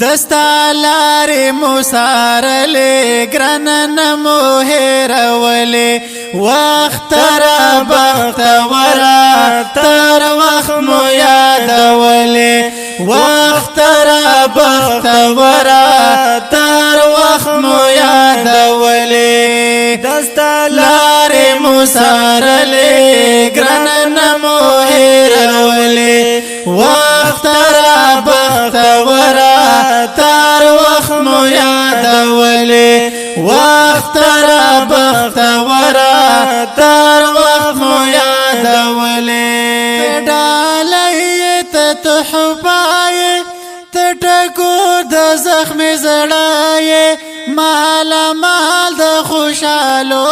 دستا لارې مسارلې ګرانه نمو هېرولې وخت را بختوره تر وخت مو یادولې وخت را بختوره تر وخت مو یادولې دستا لارې مسارلې ګرانه نمو هېرولې وخت را بختوره تر وخت مو یادولې وخت را بختوره تر وخت مو یادولې ډالۍ ته تحفه ته ټکو د زخم زړه مال د خوشالو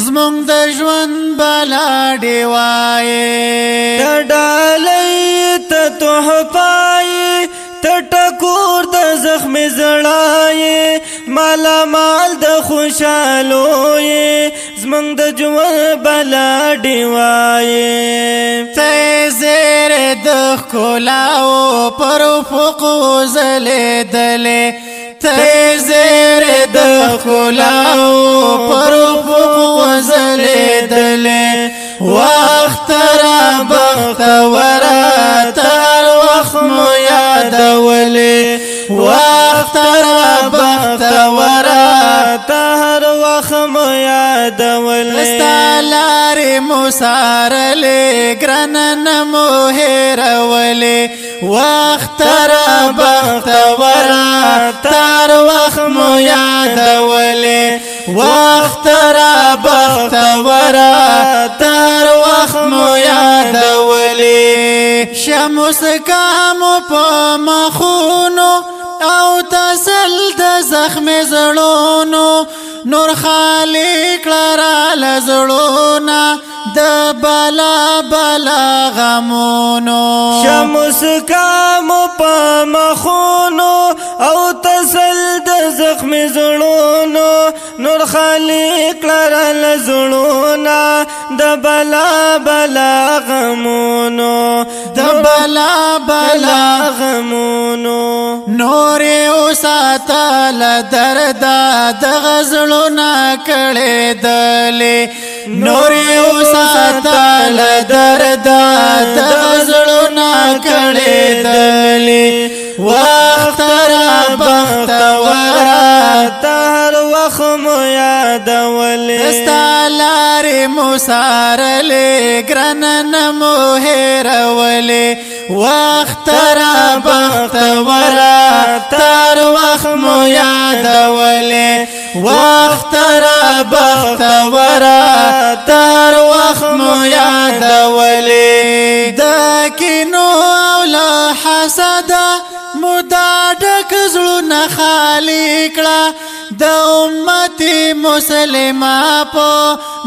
زمونږ د ژوند بلا ډیوایې ډالۍ ته تحفه ته ټکور د زخم زړه مالا مال د خوشالو زمونږ د ژوند بلا ډیوایې ته زیری د ښکلاو پر افقو ځلېدلې ته زیری د ښکلاو پر افقو ځلېدلې وخت را بختوره تر وخت مو یادولې وخت را بختوره تر وخت مو یادولې ستا لارې مسارلې ګرانه نمو هېرولې وخت را بختوره تر وخت مو یادولې وخت را بختوره تر وخت مو یادولې شمس کامو په مخونو او تسل د زخم زړونو نور خالق لرا لزړونا د بلا بلا غمونو شمس کامو په مخونو او تسل د زخم زړونو نور خالق لرا لزړونا د بلا بلا غمونو د بلا بلا غمونو نور اوساتل درد د غزلونه کړي دلې نور اوساتل درد د غزلونه کړي دلې وخت را بختوره تر وخت مو یادولې ستا لارې مسارلې ګرانه نمو هېرولې وخت را بختوره تر وخت مو یادولې وخت را بختوره تر وخت مو یادولې د کینو او له حسده مدا ډک زړونه خالي کړه د امتي مسلمه په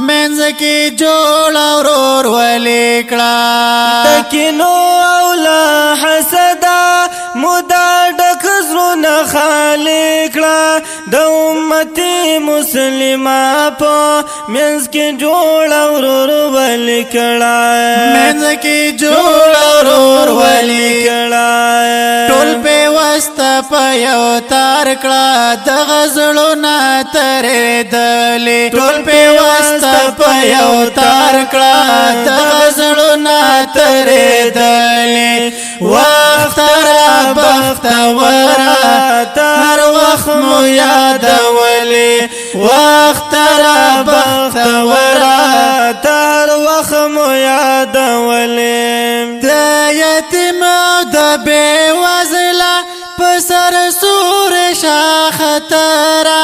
منځ کې جوړ ورور ولې کړه د کینو او له حسده مدا ډک زړونه خالي کړه د امتي مسلمه په منځ کې جوړ ورور ولې کړه منځ کې جوړ ورور ولې کړه ټول په واسطه په یو تار کړه د غزلونه ترې دلې ټول په واسطه په یو تار کړه د غزلونه ترې دلې وخت را بختوره تر وخت مو یادولې وخت را بختوره تر وخت مو یادولې د یتیم او د بې وزله په سر سور شاختره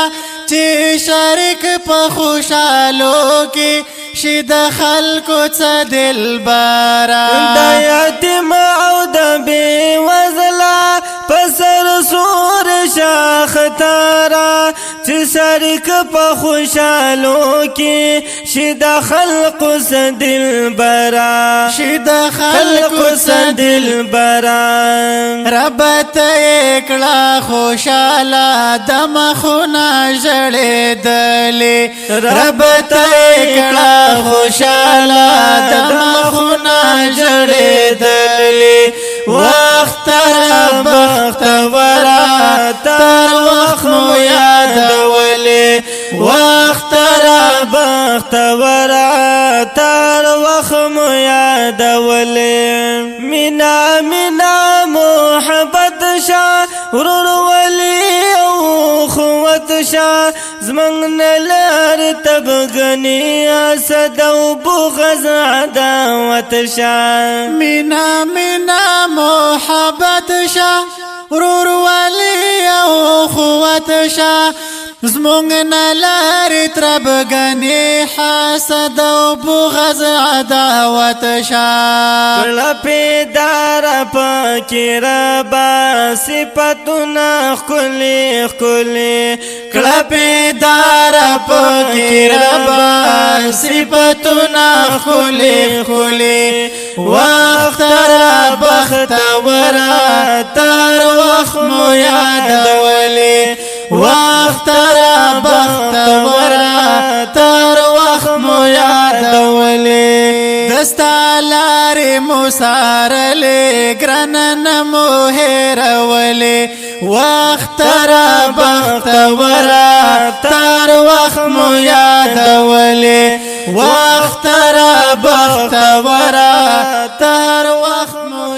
چې شریک په خوشالو کې شي د خلکو څه دلبره د یتیم او د بې وزله په سر سور شاختره چې شریک په خوشالو کې شي د خلکو څه دلبره شي د خلکو څه دلبره رب ته کړه خوشاله د مخونه ژړېدلې رب ته کړه خوشاله د مخونه ژړېدلې وخت را بختور بختورا تر وخم یادولې مینا مینا محبت شا ورور ولی او خوت شا زمنګ نلر تبغنی اسد او بغض عداوت شا مینا مینا محبت شا ورور ولی او خوت شا زمونږ نلارې تربګنې حسد او بغض عداوت شا کله پیدار پکې ربا صفاتونه ښکلې ښکلې کله پیدار پکې ربا صفاتونه ښکلې ښکلې وخت را بختوره تر وخت مو یادولې وخت را بختوره تر وخت مو یادولې دستا لارې مو سارلې ګرانه مو هېرولې وخت را بختوره تر وخت مو یادولې وخت را بختوره تر وخت مو